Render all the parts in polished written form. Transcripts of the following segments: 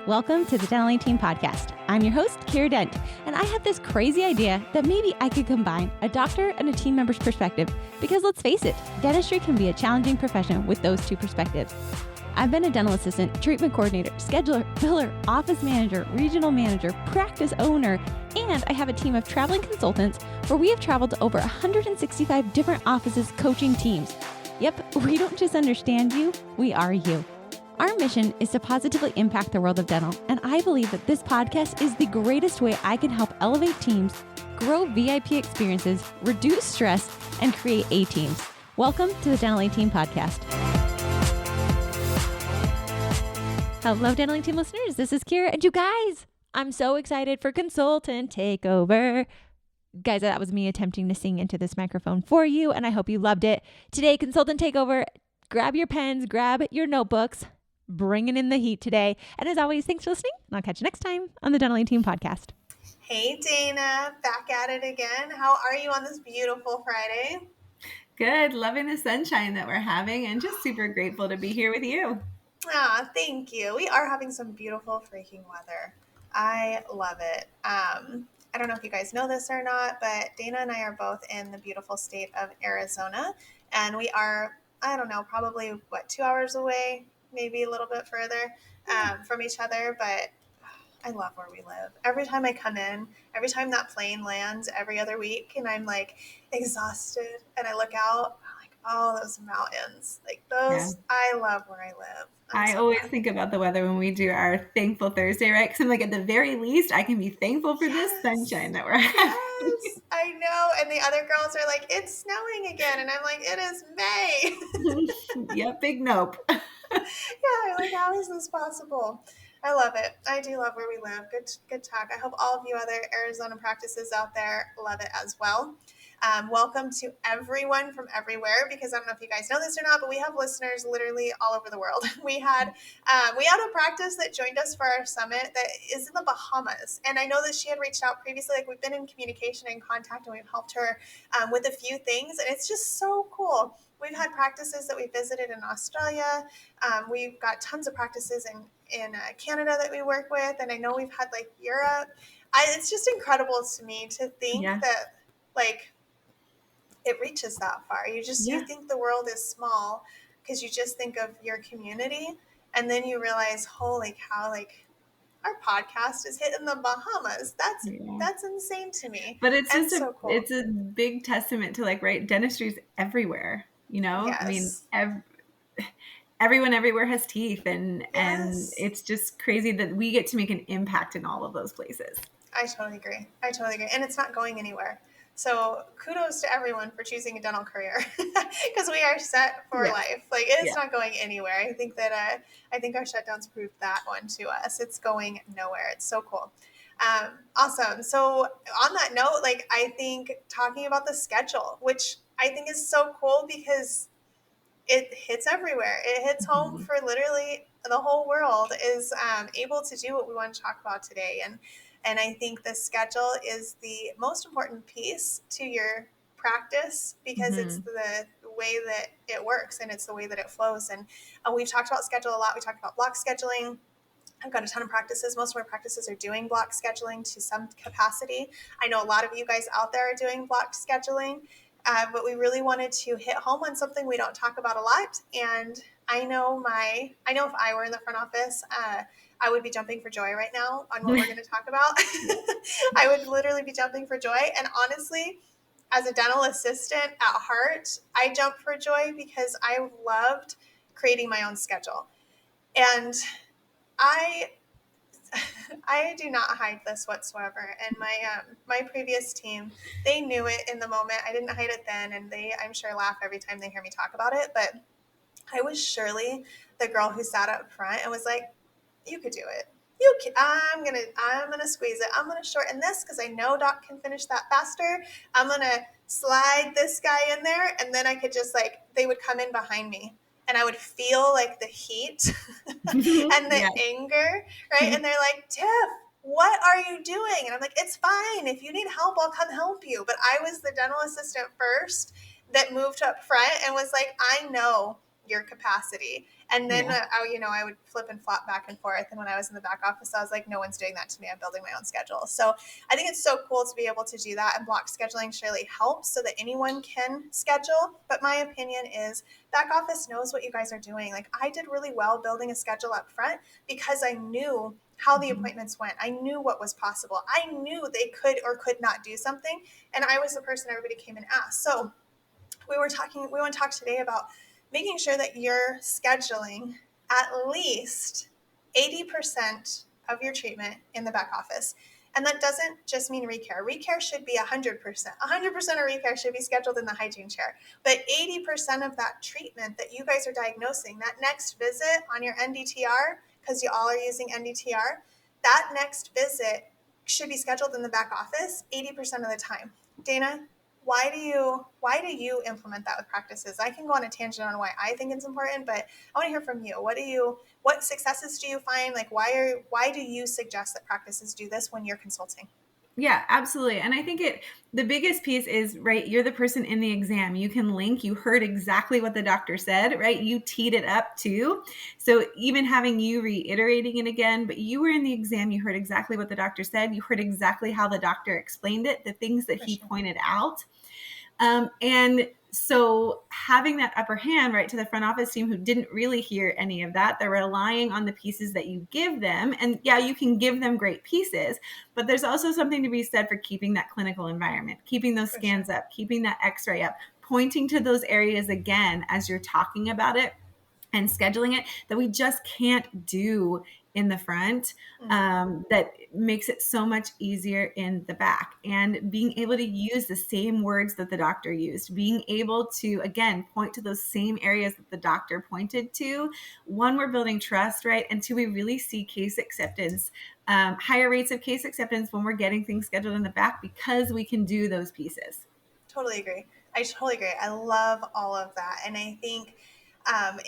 Welcome to the Dental Team Podcast. I'm your host, Kira Dent, and I have this crazy idea that maybe I could combine a doctor and a team member's perspective because let's face it, dentistry can be a challenging profession with those two perspectives. I've been a dental assistant, treatment coordinator, scheduler, biller, office manager, regional manager, practice owner, and I have a team of traveling consultants where we have traveled to over 165 different offices coaching teams. Yep, we don't just understand you, we are you. Our mission is to positively impact the world of dental, and I believe that this podcast is the greatest way I can help elevate teams, grow VIP experiences, reduce stress, and create A-teams. Welcome to the Dental Team Podcast. Hello, Dental Team listeners. This is Kira, and you guys, I'm so excited for Consultant Takeover. Guys, that was me attempting to sing into this microphone for you, and I hope you loved it. Today, Consultant Takeover, grab your pens, grab your notebooks, bringing in the heat today. And as always, thanks for listening, and I'll catch you next time on the Dental Team Podcast. Hey, Dana, back at it again. How are you on this beautiful Friday? Good. Loving the sunshine that we're having and just super grateful to be here with you. Thank you. We are having some beautiful freaking weather. I love it. I don't know if you guys know this or not, but Dana and I are both in the beautiful state of Arizona, and we are, I don't know, probably 2 hours away, maybe a little bit further from each other, but I love where we live. Every time I come in, every time that plane lands every other week and I'm like exhausted and I look out, I'm like, oh, those mountains, like those, yeah. I love where I live. I always think about the weather when we do our Thankful Thursday, right? Because I'm like, at the very least, I can be thankful for this sunshine that we're having. Yes, I know. And the other girls are like, it's snowing again. And I'm like, it is May. Yep, big nope. Yeah, like, how is this possible? I love it. I do love where we live. Good talk. I hope all of you other Arizona practices out there love it as well. Welcome to everyone from everywhere, because I don't know if you guys know this or not, but we have listeners literally all over the world. We had a practice that joined us for our summit that is in the Bahamas. And I know that she had reached out previously. Like, we've been in communication and contact, and we've helped her with a few things. And it's just so cool. We've had practices that we visited in Australia. We've got tons of practices in Canada that we work with. And I know we've had like Europe. It's just incredible to me to think that like it reaches that far. You think the world is small because you just think of your community. And then you realize, holy cow, like our podcast is hitting the Bahamas. That's insane to me. But it's just so cool. It's a big testament to like, right, dentistry's everywhere, you know? Yes. I mean, everyone everywhere has teeth, and it's just crazy that we get to make an impact in all of those places. I totally agree. And it's not going anywhere. So kudos to everyone for choosing a dental career because we are set for life. Like, it's not going anywhere. I think our shutdowns proved that one to us. It's going nowhere. It's so cool. Awesome. So on that note, like, I think talking about the schedule, which I think is so cool because it hits everywhere. It hits home for literally the whole world is able to do what we want to talk about today. And I think the schedule is the most important piece to your practice because it's the way that it works and it's the way that it flows. And we've talked about schedule a lot. We talked about block scheduling. I've got a ton of practices. Most of my practices are doing block scheduling to some capacity. I know a lot of you guys out there are doing block scheduling, but we really wanted to hit home on something we don't talk about a lot. And I know if I were in the front office, I would be jumping for joy right now on what we're going to talk about. I would literally be jumping for joy. And honestly, as a dental assistant at heart, I jump for joy because I loved creating my own schedule. And I do not hide this whatsoever. And my previous team, they knew it in the moment. I didn't hide it then, and they, I'm sure, laugh every time they hear me talk about it. But I was surely the girl who sat up front and was like, you could do it. I'm gonna squeeze it. I'm gonna shorten this because I know Doc can finish that faster. I'm gonna slide this guy in there, and then I could just they would come in behind me, and I would feel like the heat and the anger, right? And they're like, Tiff, what are you doing? And I'm like, it's fine. If you need help, I'll come help you. But I was the dental assistant first that moved up front and was like, I know your capacity. And then, I would flip and flop back and forth. And when I was in the back office, I was like, no one's doing that to me. I'm building my own schedule. So I think it's so cool to be able to do that. And block scheduling surely helps so that anyone can schedule. But my opinion is back office knows what you guys are doing. Like I did really well building a schedule up front because I knew how the appointments went. I knew what was possible. I knew they could or could not do something. And I was the person everybody came and asked. So we want to talk today about making sure that you're scheduling at least 80% of your treatment in the back office. And that doesn't just mean recare. Recare should be 100%. 100% of recare should be scheduled in the hygiene chair. But 80% of that treatment that you guys are diagnosing, that next visit on your NDTR, because you all are using NDTR, that next visit should be scheduled in the back office 80% of the time. Dana, why do you implement that with practices? I can go on a tangent on why I think it's important, but I want to hear from you. What successes do you find? Like why do you suggest that practices do this when you're consulting? Yeah, absolutely. And I think the biggest piece is, right, you're the person in the exam. You can link, you heard exactly what the doctor said, right? You teed it up too. So even having you reiterating it again, but you were in the exam, you heard exactly what the doctor said. You heard exactly how the doctor explained it, the things that he pointed out. And so having that upper hand, right, to the front office team who didn't really hear any of that, they're relying on the pieces that you give them. And yeah, you can give them great pieces, but there's also something to be said for keeping that clinical environment, keeping those scans up, keeping that x-ray up, pointing to those areas again as you're talking about it and scheduling it that we just can't do in the front, that makes it so much easier in the back. And being able to use the same words that the doctor used, being able to, again, point to those same areas that the doctor pointed to. One, we're building trust, right? And two, we really see case acceptance, higher rates of case acceptance when we're getting things scheduled in the back because we can do those pieces. Totally agree. I love all of that. And I think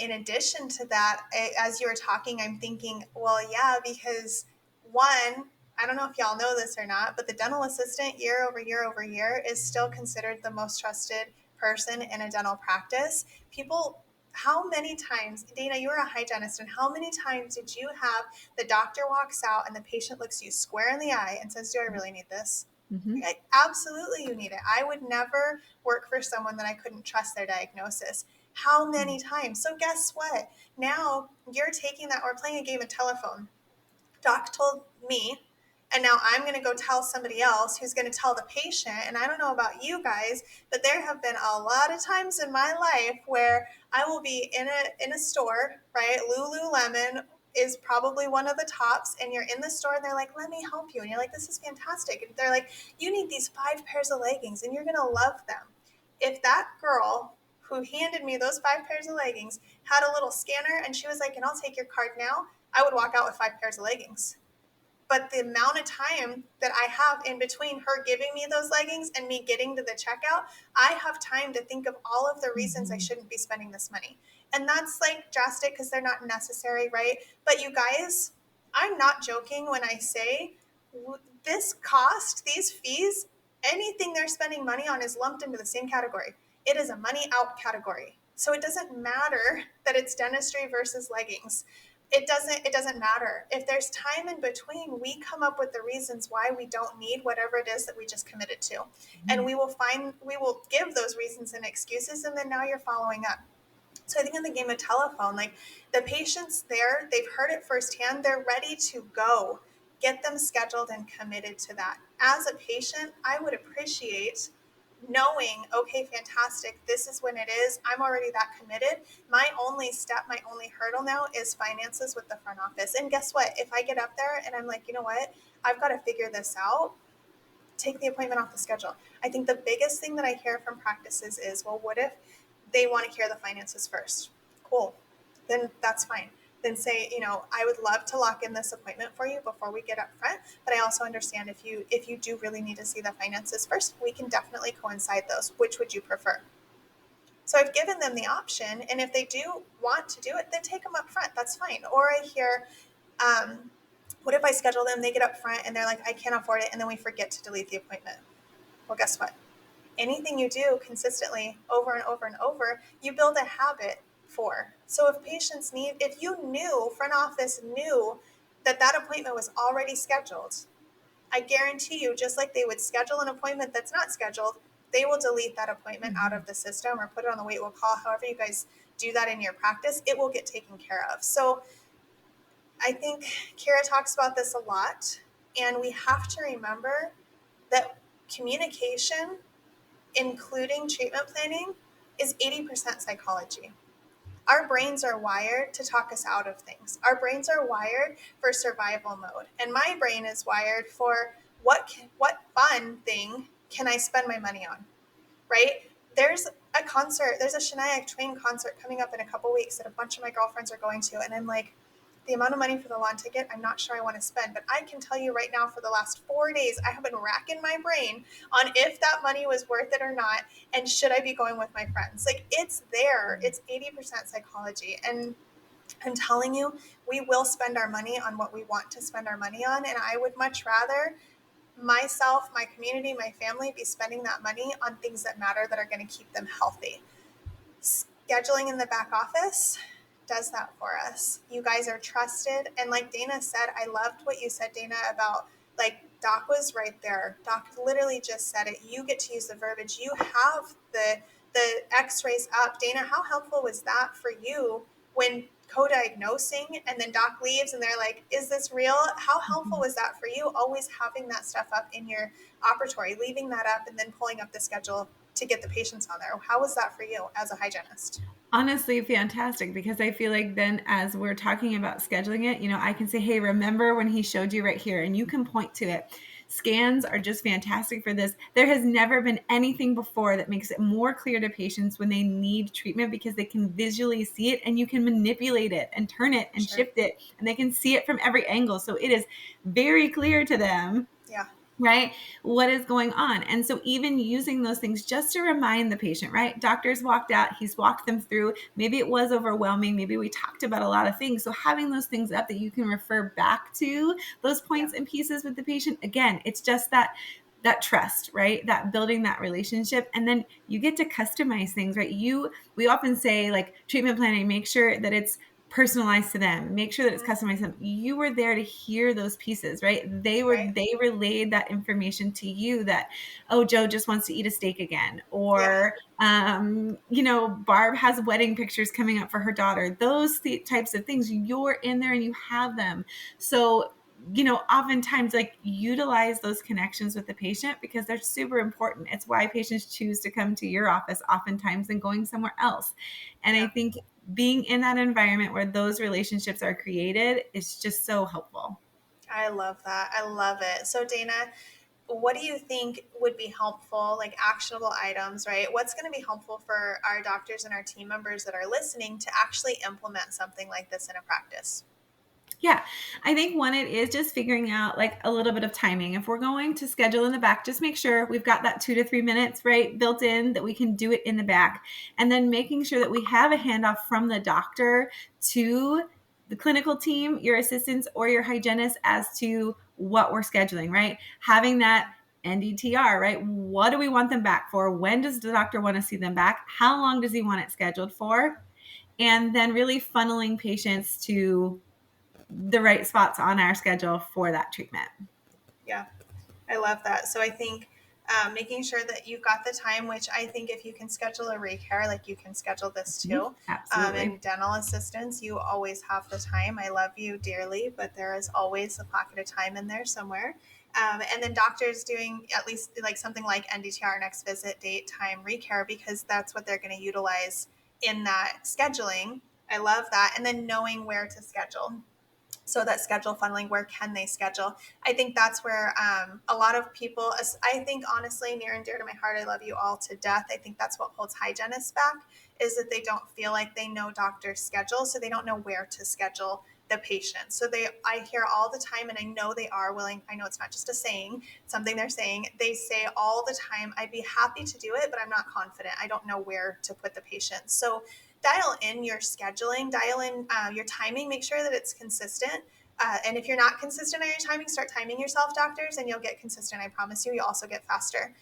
in addition to that, as you were talking, I'm thinking, well, yeah, because one, I don't know if y'all know this or not, but the dental assistant year over year over year is still considered the most trusted person in a dental practice. How many times, Dana, you were a hygienist, and how many times did you have the doctor walks out and the patient looks you square in the eye and says, do I really need this? Mm-hmm. Absolutely, you need it. I would never work for someone that I couldn't trust their diagnosis. How many times? So guess what? Now you're taking that, we're playing a game of telephone. Doc told me, and now I'm going to go tell somebody else who's going to tell the patient. And I don't know about you guys, but there have been a lot of times in my life where I will be in a store, right? Lululemon is probably one of the tops, and you're in the store and they're like, let me help you. And you're like, this is fantastic. And they're like, you need these 5 pairs of leggings and you're going to love them. If that girl who handed me those 5 pairs of leggings had a little scanner and she was like, and I'll take your card now, I would walk out with 5 pairs of leggings. But the amount of time that I have in between her giving me those leggings and me getting to the checkout, I have time to think of all of the reasons I shouldn't be spending this money. And that's like drastic because they're not necessary, right? But you guys, I'm not joking when I say this cost, these fees, anything they're spending money on is lumped into the same category. It is a money out category. So it doesn't matter that it's dentistry versus leggings. It doesn't matter. If there's time in between, we come up with the reasons why we don't need whatever it is that we just committed to. Mm-hmm. And we will give those reasons and excuses, and then now you're following up. So I think in the game of telephone, like the patient's there, they've heard it firsthand, they're ready to go. Get them scheduled and committed to that. As a patient, I would appreciate knowing, okay, fantastic, this is when it is. I'm already that committed. My only step, my only hurdle now is finances with the front office. And guess what? If I get up there and I'm like, you know what? I've got to figure this out, take the appointment off the schedule. I think the biggest thing that I hear from practices is, well, what if they want to hear the finances first? Cool. Then that's fine. Then say, I would love to lock in this appointment for you before we get up front, but I also understand if you do really need to see the finances first, we can definitely coincide those. Which would you prefer? So I've given them the option, and if they do want to do it, then take them up front. That's fine. Or I hear, what if I schedule them, they get up front, and they're like, I can't afford it, and then we forget to delete the appointment. Well, guess what? Anything you do consistently over and over and over, you build a habit. for. So if you knew, front office knew that appointment was already scheduled, I guarantee you, just like they would schedule an appointment that's not scheduled, they will delete that appointment out of the system or put it on the wait will call. However you guys do that in your practice, it will get taken care of. So I think Kara talks about this a lot, and we have to remember that communication, including treatment planning, is 80% psychology. Our brains are wired to talk us out of things. Our brains are wired for survival mode. And my brain is wired for what fun thing can I spend my money on, right? There's a Shania Twain concert coming up in a couple weeks that a bunch of my girlfriends are going to. And I'm like, the amount of money for the lawn ticket, I'm not sure I want to spend. But I can tell you right now, for the last 4 days, I have been racking my brain on if that money was worth it or not, and should I be going with my friends. Like, it's there. It's 80% psychology. And I'm telling you, we will spend our money on what we want to spend our money on. And I would much rather myself, my community, my family be spending that money on things that matter, that are going to keep them healthy. Scheduling in the back office does that for us. You guys are trusted. And like Dana said, I loved what you said, Dana, about like Doc was right there. Doc literally just said it. You get to use the verbiage. You have the x-rays up. Dana, how helpful was that for you when co-diagnosing and then Doc leaves and they're like, is this real? How helpful was that for you? Always having that stuff up in your operatory, leaving that up and then pulling up the schedule to get the patients on there. How was that for you as a hygienist? Honestly, fantastic, because I feel like then as we're talking about scheduling it, I can say, hey, remember when he showed you right here, and you can point to it. Scans are just fantastic for this. There has never been anything before that makes it more clear to patients when they need treatment, because they can visually see it and you can manipulate it and turn it and shift it, and they can see it from every angle. So it is very clear to them. Yeah. Right? What is going on? And so even using those things just to remind the patient, right? Doctor's walked out, he's walked them through. Maybe it was overwhelming. Maybe we talked about a lot of things. So having those things up that you can refer back to, those points and pieces with the patient, again, it's just that trust, right? That building that relationship. And then you get to customize things, right? We often say, like, treatment planning, make sure that it's personalized to them, make sure that it's customized to them. You were there to hear those pieces, right? They relayed that information to you that, oh, Joe just wants to eat a steak again, or Barb has wedding pictures coming up for her daughter. Those types of things, you're in there and you have them. So oftentimes, like, utilize those connections with the patient, because they're super important. It's why patients choose to come to your office oftentimes than going somewhere else. And I think being in that environment where those relationships are created is just so helpful. I love that. I love it. So Dana, what do you think would be helpful, like actionable items, right? What's going to be helpful for our doctors and our team members that are listening to actually implement something like this in a practice? Yeah, I think one, it is just figuring out like a little bit of timing. If we're going to schedule in the back, just make sure we've got that 2 to 3 minutes, right, built in, that we can do it in the back. And then making sure that we have a handoff from the doctor to the clinical team, your assistants, or your hygienist as to what we're scheduling, right? Having that NDTR, right? What do we want them back for? When does the doctor want to see them back? How long does he want it scheduled for? And then really funneling patients to the right spots on our schedule for that treatment. Yeah, I love that. So I think making sure that you've got the time, which I think if you can schedule a recare, like you can schedule this too. Absolutely. And dental assistants, you always have the time. I love you dearly, but there is always a pocket of time in there somewhere. And then doctors doing at least like something like NDTR, next visit, date, time, recare, because that's what they're going to utilize in that scheduling. I love that. And then knowing where to schedule. So that schedule funneling, where can they schedule? I think that's where a lot of people, I think honestly, near and dear to my heart, I love you all to death. I think that's what holds hygienists back, is that they don't feel like they know doctors' schedule, so they don't know where to schedule the patient. So I hear all the time, and I know they are willing. I know it's not just a saying, it's something they're saying. They say all the time, I'd be happy to do it, but I'm not confident. I don't know where to put the patient. So dial in your scheduling, dial in your timing, make sure that it's consistent. And if you're not consistent on your timing, start timing yourself, doctors, and you'll get consistent. I promise you, you'll also get faster.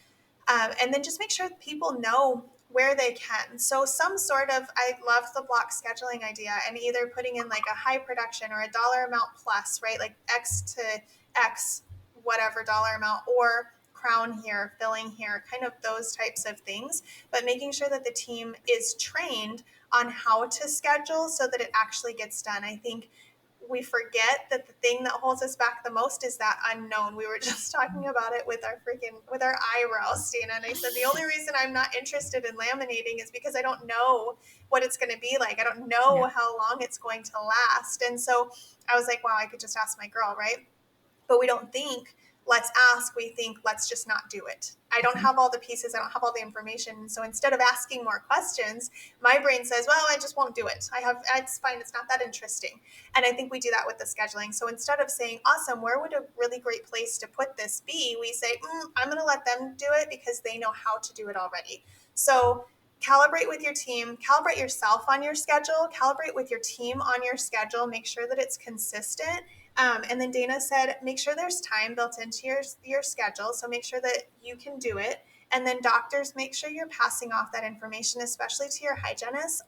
And then just make sure people know where they can. So some sort of, I love the block scheduling idea, and either putting in like a high production or a dollar amount plus, right? Like X to X, whatever dollar amount, or crown here, filling here, kind of those types of things, but making sure that the team is trained on how to schedule so that it actually gets done. I think we forget that the thing that holds us back the most is that unknown. We were just talking about it with our eyebrows, Dana, and I said the only reason I'm not interested in laminating is because I don't know what it's going to be like. I don't know how long it's going to last. And so I was like, wow, I could just ask my girl, right? But we don't think, let's ask, we think, let's just not do it. I don't have all the pieces. I don't have all the information. So instead of asking more questions, my brain says, well, I just won't do it. It's fine. It's not that interesting. And I think we do that with the scheduling. So instead of saying, awesome, where would a really great place to put this be? We say, I'm going to let them do it because they know how to do it already. So calibrate with your team, calibrate yourself on your schedule, calibrate with your team on your schedule, make sure that it's consistent. And then Dana said, make sure there's time built into your schedule. So make sure that you can do it. And then doctors, make sure you're passing off that information, especially to your hygienist,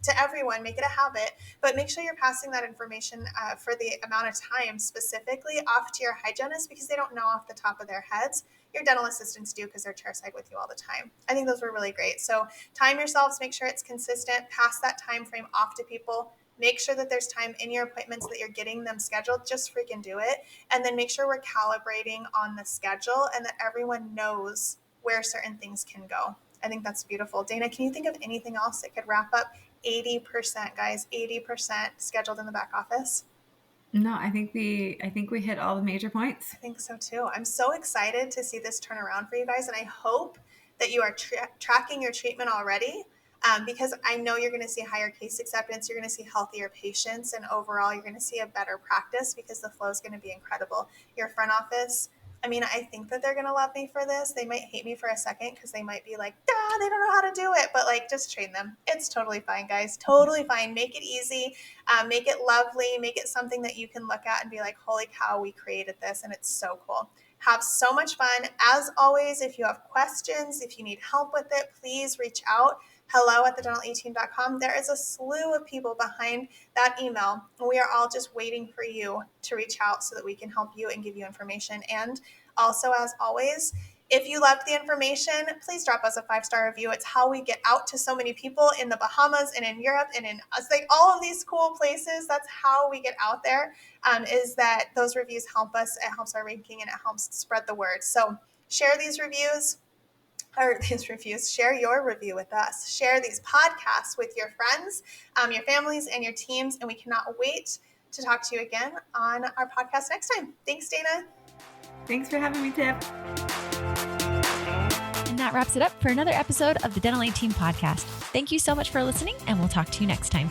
to everyone, make it a habit, but make sure you're passing that information for the amount of time specifically off to your hygienist because they don't know off the top of their heads. Your dental assistants do because they're chairside with you all the time. I think those were really great. So time yourselves, make sure it's consistent, pass that time frame off to people. Make sure that there's time in your appointments that you're getting them scheduled. Just freaking do it. And then make sure we're calibrating on the schedule and that everyone knows where certain things can go. I think that's beautiful. Dana, can you think of anything else that could wrap up 80%, guys, 80% scheduled in the back office? No, I think we hit all the major points. I think so too. I'm so excited to see this turn around for you guys. And I hope that you are tracking your treatment already. Because I know you're going to see higher case acceptance, you're going to see healthier patients, and overall you're going to see a better practice because the flow is going to be incredible. Your front office, I mean, I think that they're going to love me for this. They might hate me for a second because they might be like, they don't know how to do it, but like, just train them. It's totally fine, guys. Totally fine. Make it easy, make it lovely, make it something that you can look at and be like, holy cow, we created this, and it's so cool. Have so much fun. As always, if you have questions, if you need help with it, please reach out. hello@thedental18.com. There is a slew of people behind that email. We are all just waiting for you to reach out so that we can help you and give you information. And also, as always, if you loved the information, please drop us a 5-star review. It's how we get out to so many people in the Bahamas and in Europe and in like all of these cool places. That's how we get out there, is that those reviews help us. It helps our ranking and it helps spread the word. So share these reviews. Share your review with us. Share these podcasts with your friends, your families, and your teams. And we cannot wait to talk to you again on our podcast next time. Thanks, Dana. Thanks for having me, Tiff. And that wraps it up for another episode of the Dental 18 podcast. Thank you so much for listening, and we'll talk to you next time.